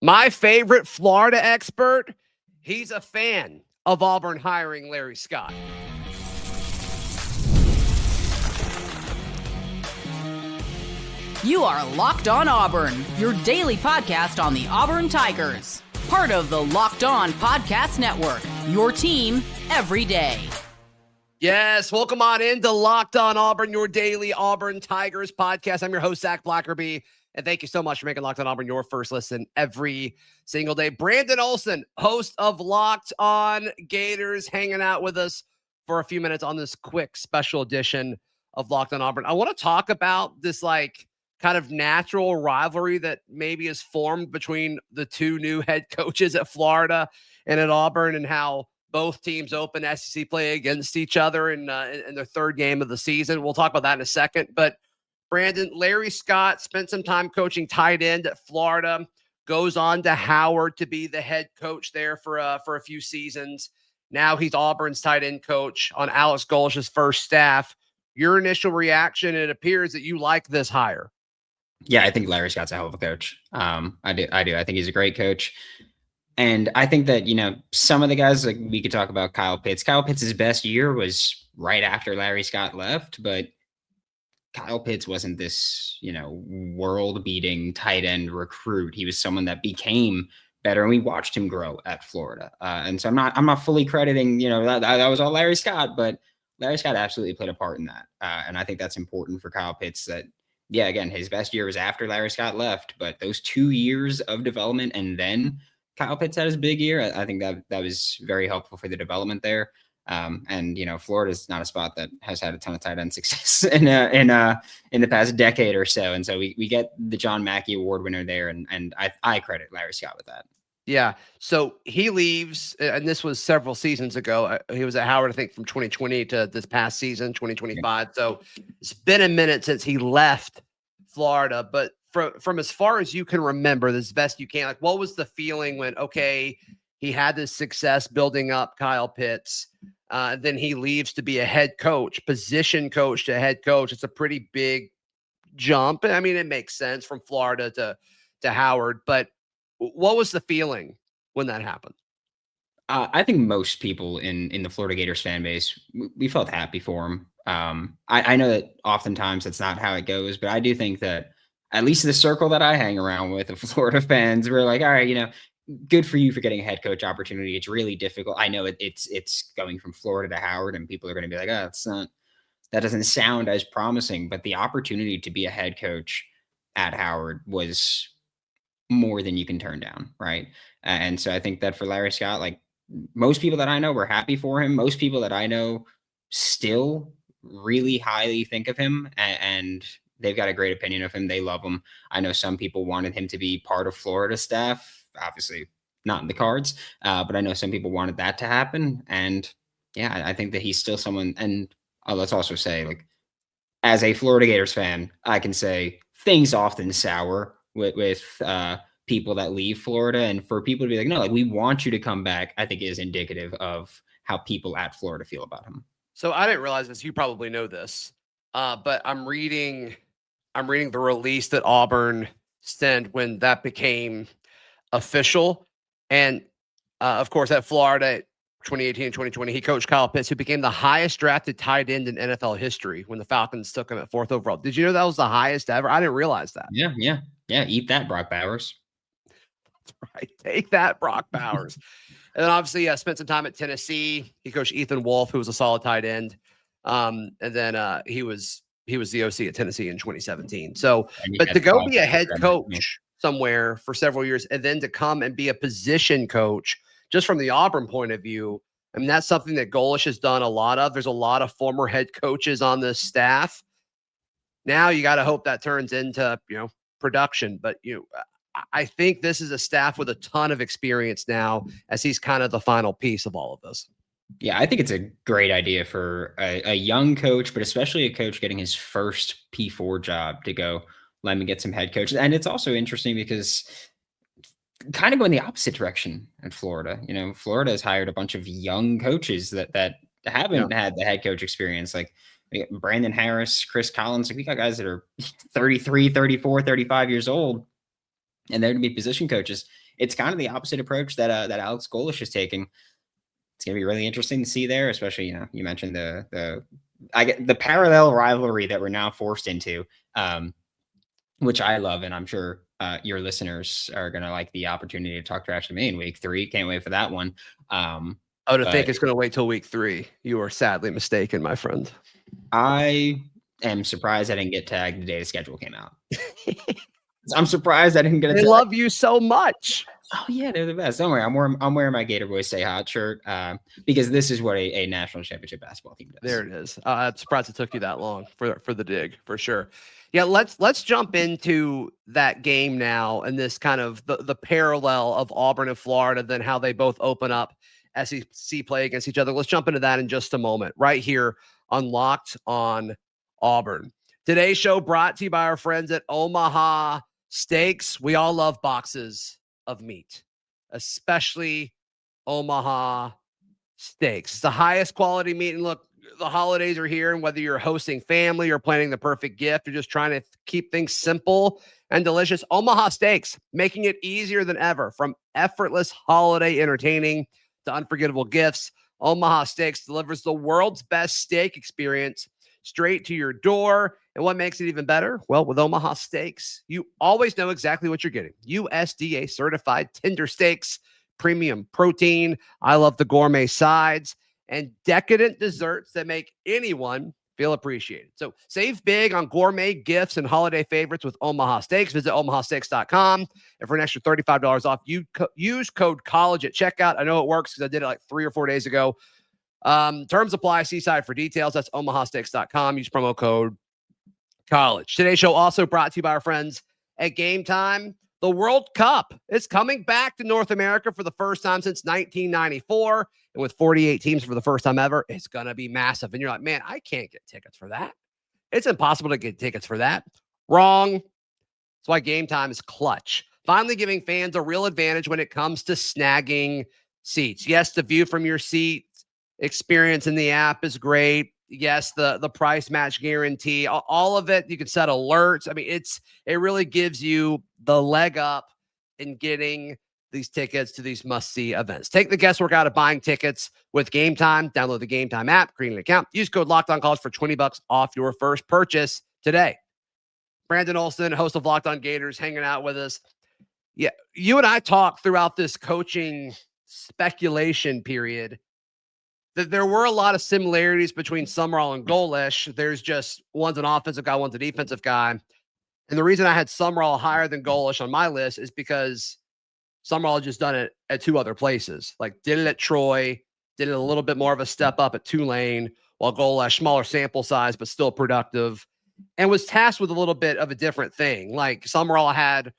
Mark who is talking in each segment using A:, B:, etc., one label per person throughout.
A: My favorite Florida expert, he's a fan of Auburn hiring Larry Scott.
B: You are Locked On Auburn, your daily podcast on the Auburn Tigers. Part of the Locked On Podcast Network, your team every day.
A: Yes, welcome on into Locked On Auburn, your daily Auburn Tigers podcast. I'm your host, Zach Blackerby, and thank you so much for making Locked On Auburn your first listen every single day. Brandon Olsen, host of Locked On Gators, hanging out with us for a few minutes on this quick special edition of Locked On Auburn. I want to talk about this kind of natural rivalry that maybe is formed between the two new head coaches at Florida and at Auburn, and how both teams open SEC play against each other in their third game of the season. We'll talk about that in a second. But Brandon, Larry Scott spent some time coaching tight end at Florida, goes on to Howard to be the head coach there for a few seasons. Now he's Auburn's tight end coach on Alex Golesh's first staff. Your initial reaction, it appears that you like this hire.
C: Yeah, I think Larry Scott's a hell of a coach. I do. I think he's a great coach. And I think that, some of the guys, like we could talk about Kyle Pitts. Kyle Pitts' best year was right after Larry Scott left, but Kyle Pitts wasn't this, world-beating tight end recruit. He was someone that became better, and we watched him grow at Florida. And so I'm not fully crediting, that was all Larry Scott, but Larry Scott absolutely played a part in that. And I think that's important for Kyle Pitts that, yeah, again, his best year was after Larry Scott left, but those 2 years of development and then Kyle Pitts had his big year. I think that was very helpful for the development there. And Florida's not a spot that has had a ton of tight end success in the past decade or so. And so we get the John Mackey Award winner there, and I credit Larry Scott with that.
A: Yeah. So he leaves, and this was several seasons ago. He was at Howard, I think, from 2020 to this past season, 2025. So it's been a minute since he left Florida, but from as far as you can remember, as best you can, like, what was the feeling when, okay, he had this success building up Kyle Pitts, then he leaves to be a head coach, position coach to head coach? It's a pretty big jump. I mean, it makes sense from Florida to Howard, but what was the feeling when that happened?
C: I think most people in the Florida Gators fan base, we felt happy for him. I know that oftentimes that's not how it goes, but I do think that at least the circle that I hang around with of Florida fans, we're like, all right, good for you for getting a head coach opportunity. It's really difficult. I know it's going from Florida to Howard, and people are going to be like, that doesn't sound as promising, but the opportunity to be a head coach at Howard was more than you can turn down. Right. And so I think that for Larry Scott, like, most people that I know were happy for him. Most people that I know still really highly think of him, and they've got a great opinion of him. They love him. I know some people wanted him to be part of Florida staff, obviously not in the cards, but I know some people wanted that to happen. And yeah, I think that he's still someone. And let's also say, like, as a Florida Gators fan, I can say things often sour with people that leave Florida, and for people to be like, no, like, we want you to come back, I think is indicative of how people at Florida feel about him.
A: So I didn't realize this. You probably know this, but I'm reading the release that Auburn sent when that became official. And of course, at Florida, 2018 and 2020, he coached Kyle Pitts, who became the highest drafted tight end in NFL history when the Falcons took him at 4th overall. Did you know that was the highest ever? I didn't realize that.
C: Yeah. Eat that, Brock Bowers.
A: That's right. Take that, Brock Bowers. And then obviously spent some time at Tennessee. He coached Ethan Wolf, who was a solid tight end. And then he was the OC at Tennessee in 2017. So, but to go be a head coach somewhere for several years and then to come and be a position coach, just from the Auburn point of view, I mean, that's something that Golesh has done a lot of. There's a lot of former head coaches on this staff. Now you got to hope that turns into, production. But, I think this is a staff with a ton of experience now, as he's kind of the final piece of all of this.
C: Yeah, I think it's a great idea for a young coach, but especially a coach getting his first P4 job to go, let me get some head coaches. And it's also interesting because kind of going the opposite direction in Florida. Florida has hired a bunch of young coaches that haven't had the head coach experience. Like Brandon Harris, Chris Collins. Like, we got guys that are 33, 34, 35 years old. and they're going to be position coaches. It's kind of the opposite approach that Alex Golesh is taking. It's going to be really interesting to see there, especially, you mentioned the parallel rivalry that we're now forced into, which I love. And I'm sure your listeners are going to like the opportunity to talk trash to me in week 3. Can't wait for that one.
A: To think it's going to wait till week 3. You are sadly mistaken, my friend.
C: I am surprised I didn't get tagged the day the schedule came out. I'm surprised I didn't get a tag.
A: They love you so much.
C: Oh yeah, they're the best. Don't worry, I'm wearing my Gator Boys Stay Hot shirt because this is what a national championship basketball team does.
A: There it is. I'm surprised it took you that long for the dig, for sure. Yeah, let's jump into that game now and this kind of the parallel of Auburn and Florida, then how they both open up SEC play against each other. Let's jump into that in just a moment, right here on Locked on Auburn. Today's show brought to you by our friends at Omaha Steaks. We all love boxes of meat, especially Omaha Steaks. It's the highest quality meat. And look, the holidays are here, and whether you're hosting family or planning the perfect gift, you're just trying to keep things simple and delicious, Omaha Steaks, making it easier than ever. From effortless holiday entertaining to unforgettable gifts, Omaha Steaks delivers the world's best steak experience straight to your door. And what makes it even better? Well, with Omaha Steaks, you always know exactly what you're getting. USDA certified tender steaks, premium protein. I love the gourmet sides and decadent desserts that make anyone feel appreciated. So save big on gourmet gifts and holiday favorites with Omaha Steaks. Visit omahasteaks.com. And for an extra $35 off, use code COLLEGE at checkout. I know it works because I did it like 3 or 4 days ago. Terms apply. See site for details. That's omahasteaks.com. Use promo code COLLEGE. Today's show also brought to you by our friends at Game Time. The World Cup is coming back to North America for the first time since 1994. And with 48 teams for the first time ever, it's going to be massive. And you're like, man, I can't get tickets for that. It's impossible to get tickets for that. Wrong. That's why Game Time is clutch. Finally giving fans a real advantage when it comes to snagging seats. Yes, the view from your seat experience in the app is great. Yes, the price match guarantee, all of it. You can set alerts. I mean, it really gives you the leg up in getting these tickets to these must-see events. Take the guesswork out of buying tickets with Game Time. Download the Game Time app, create an account, use code LOCKEDONCollege for $20 off your first purchase today. Brandon Olsen, host of Locked On Gators, hanging out with us. Yeah, you and I talked throughout this coaching speculation period that there were a lot of similarities between Summerall and Golesh. There's just one's an offensive guy, one's a defensive guy. And the reason I had Summerall higher than Golesh on my list is because Summerall had just done it at 2 other places. Like did it at Troy, did it a little bit more of a step up at Tulane, while Golesh, smaller sample size, but still productive, and was tasked with a little bit of a different thing. Like Summerall had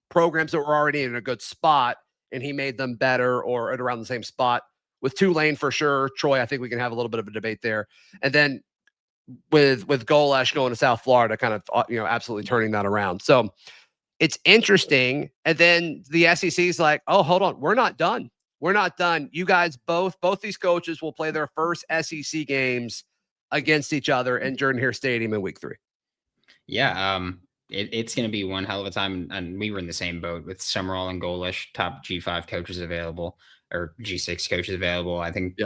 A: programs that were already in a good spot, and he made them better or at around the same spot. With Tulane, for sure. Troy, I think we can have a little bit of a debate there. And then with Golesh going to South Florida, kind of, absolutely turning that around. So it's interesting. And then the SEC is like, oh, hold on. We're not done. We're not done. You guys, both these coaches will play their first SEC games against each other in Jordan-Hare Stadium in week 3.
C: Yeah. It's going to be one hell of a time. And we were in the same boat with Summerall and Golesh, top G5 coaches available, or G6 coaches available. I think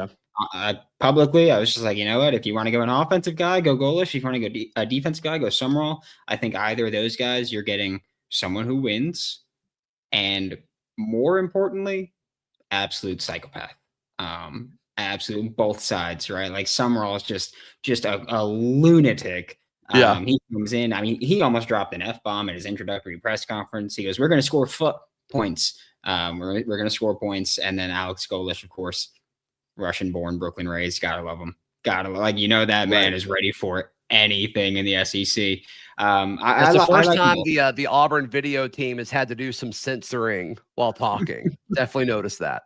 C: publicly, I was just like, you know what? If you want to go an offensive guy, go Golesh. If you want to go a defensive guy, go Summerall. I think either of those guys, you're getting someone who wins. And more importantly, absolute psychopath. Absolute both sides, right? Like Summerall is just a lunatic. He comes in. I mean, he almost dropped an F-bomb at his introductory press conference. He goes, we're going to score points. We're going to score points. And then Alex Golesh, of course, Russian-born, Brooklyn raised. Gotta love him. That man is ready for anything in the SEC.
A: It's the first time the Auburn video team has had to do some censoring while talking. Definitely noticed that.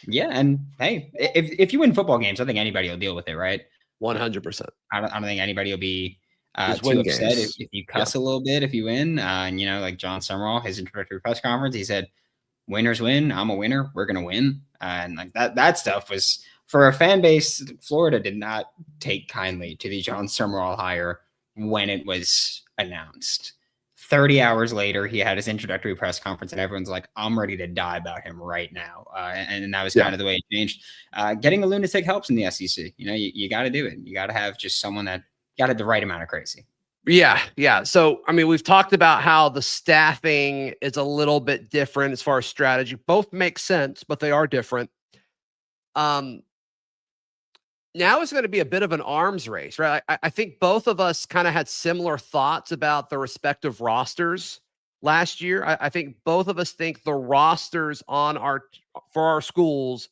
C: Yeah, and hey, if you win football games, I think anybody will deal with it, right?
A: 100%.
C: I don't think anybody will be too upset if you cuss a little bit if you win. And like John Summerall, his introductory press conference, he said, "Winners win. I'm a winner. We're gonna win." And like that stuff was, for a fan base, Florida did not take kindly to the John Summerall hire when it was announced. 30 hours later, he had his introductory press conference, and everyone's like, I'm ready to die about him right now. And that was kind of the way it changed. Getting a lunatic helps in the SEC. You got to do it. You got to have just someone that got the right amount of crazy.
A: Yeah. So, I mean, we've talked about how the staffing is a little bit different as far as strategy. Both make sense, but they are different. Now it's going to be a bit of an arms race, right? I think both of us kind of had similar thoughts about the respective rosters last year. I think both of us think the rosters for our schools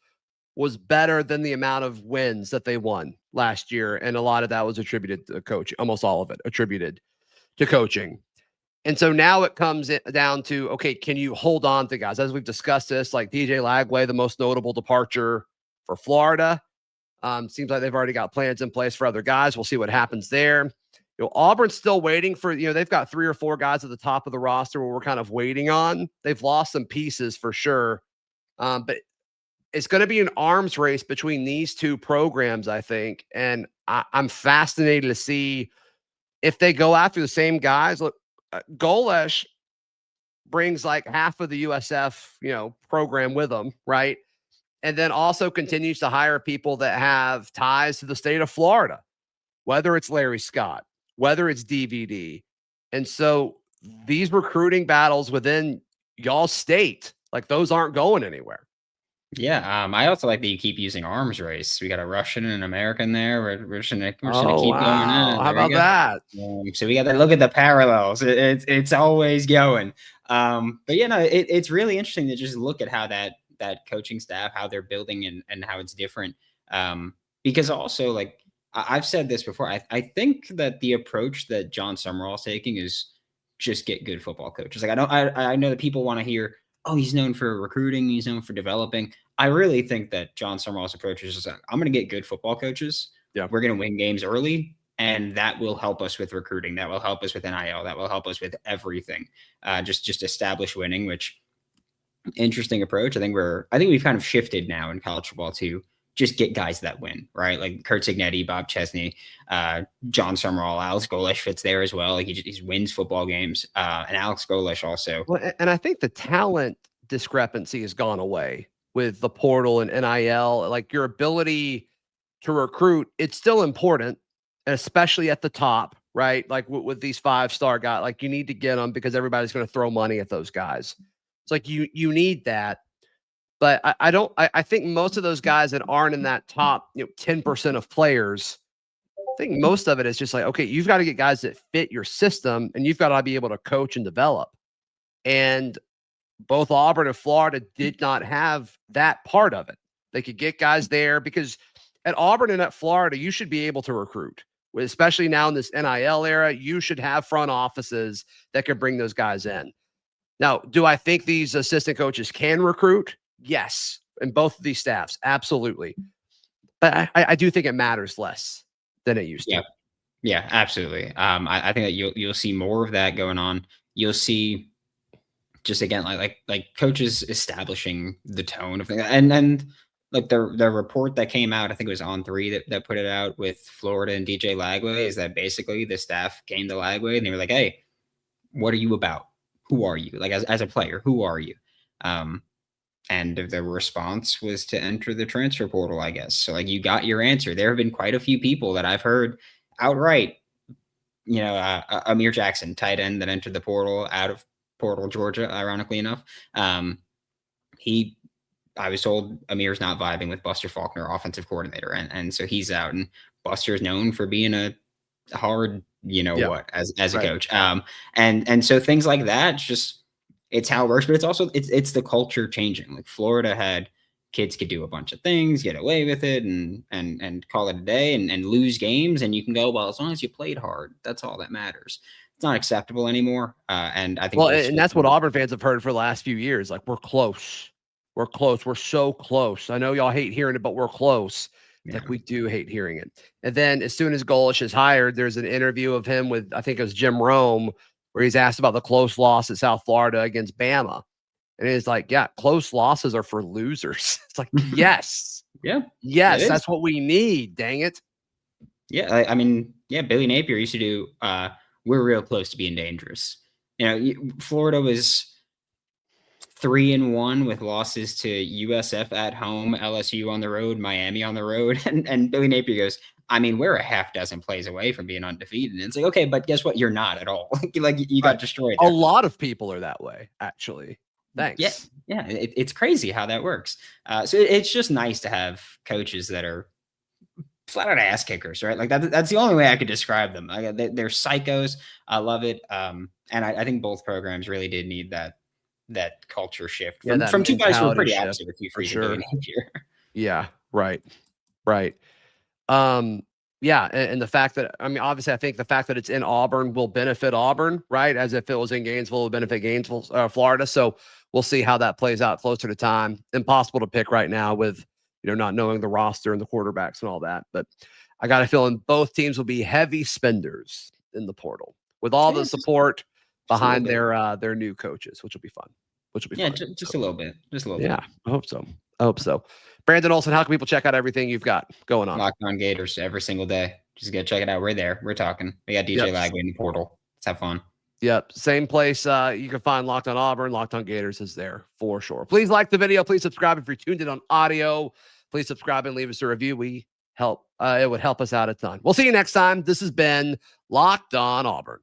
A: was better than the amount of wins that they won last year. And a lot of that was attributed to coaching, almost all of it attributed to coaching. And so now it comes down to, okay, can you hold on to guys? As we've discussed this, like DJ Lagway, the most notable departure for Florida. Seems like they've already got plans in place for other guys. We'll see what happens there. Auburn's still waiting for, they've got 3 or 4 guys at the top of the roster where we're kind of waiting on. They've lost some pieces for sure. But it's going to be an arms race between these two programs, I think. And I'm fascinated to see if they go after the same guys. Look, Golesh brings like half of the USF, program with him, right? And then also continues to hire people that have ties to the state of Florida, whether it's Larry Scott, whether it's DVD. And so these recruiting battles within y'all's state, like those aren't going anywhere.
C: Yeah, I also like that you keep using arms race. We got a Russian and an American there. We're just gonna keep going.
A: How about that?
C: So we got to look at the parallels. It's always going. But it's really interesting to just look at how that coaching staff, how they're building and how it's different. Because also, like I've said this before, I think that the approach that John Summerall is taking is just get good football coaches. Like I know that people want to hear, oh, he's known for recruiting, he's known for developing. I really think that John Summerall's approach is just like, I'm going to get good football coaches.
A: Yeah.
C: We're going to win games early, and that will help us with recruiting. That will help us with NIL. That will help us with everything. Just establish winning, which interesting approach. I think we've kind of shifted now in college football to just get guys that win, right? Like Kurt Signetti, Bob Chesney, John Summerall, Alex Golesh fits there as well. Like he wins football games, and Alex Golesh also.
A: Well, and I think the talent discrepancy has gone away with the portal and NIL. Like your ability to recruit, it's still important, especially at the top, right? Like with these 5-star guys, like you need to get them because everybody's going to throw money at those guys. It's like you need that. But I think most of those guys that aren't in that top 10% of players, I think most of it is just like, okay, you've got to get guys that fit your system and you've got to be able to coach and develop. And both Auburn and Florida did not have that part of it. They could get guys there because at Auburn and at Florida, you should be able to recruit, especially now in this NIL era. You should have front offices that can bring those guys in. Now, do I think these assistant coaches can recruit? Yes. And both of these staffs, absolutely. But I do think it matters less than it used to.
C: Yeah, absolutely. I think that you'll see more of that going on. You'll see just again like coaches establishing the tone of things. And like the report that came out, I think it was On 3 that put it out with Florida and DJ Lagway, is that basically the staff came to Lagway and they were like, hey, what are you about? Who are you? Like as a player, who are you? And the response was to enter the transfer portal, I guess. So like you got your answer. There have been quite a few people that I've heard outright, Amir Jackson, tight end that entered the portal out of Portal, Georgia, ironically enough. I was told Amir's not vibing with Buster Faulkner, offensive coordinator. And so he's out, and Buster's known for being a hard, as a coach. And so things like that, just, it's how it works, but it's also, it's the culture changing. Like Florida had kids could do a bunch of things, get away with it and call it a day and lose games. And you can go, well, as long as you played hard, that's all that matters. It's not acceptable anymore. And I think,
A: and that's what Auburn fans have heard for the last few years. Like we're close. We're close. We're so close. I know y'all hate hearing it, but we're close. Yeah. Like we do hate hearing it. And then as soon as Golesh is hired, there's an interview of him with, I think it was Jim Rome, where he's asked about the close loss at South Florida against Bama. And he's like, yeah, close losses are for losers. It's like, yes. Yes, that's what we need. Dang it.
C: Yeah. I mean, Billy Napier used to do, we're real close to being dangerous Florida was 3-1 with losses to USF at home, LSU on the road, Miami on the road. And Billy Napier goes, I mean, we're a half dozen plays away from being undefeated. And it's like, okay, but guess what? You're not at all. like you got destroyed.
A: A lot of people are that way, actually. Thanks.
C: Yeah. It's crazy how that works. So it's just nice to have coaches that are flat out ass kickers, right? Like that's the only way I could describe them. They're psychos. I love it. And I think both programs really did need that culture shift from two guys who were pretty opposite with you for sure.
A: Yeah, right. Yeah, and the fact that, I mean, obviously, I think the fact that it's in Auburn will benefit Auburn, right? As if it was in Gainesville, it would benefit Gainesville, Florida. So we'll see how that plays out closer to time. Impossible to pick right now with, not knowing the roster and the quarterbacks and all that. But I got a feeling both teams will be heavy spenders in the portal with all the support behind their new coaches, which will be fun.
C: Just a little bit.
A: Yeah, I hope so. Brandon Olsen, how can people check out everything you've got going on?
C: Locked On Gators every single day. Just go check it out. We're there. We're talking. We got DJ Lagway in the portal. Let's have fun.
A: Yep. Same place. You can find Locked On Auburn. Locked On Gators is there for sure. Please like the video. Please subscribe if you're tuned in on audio. Please subscribe and leave us a review. It would help us out a ton. We'll see you next time. This has been Locked On Auburn.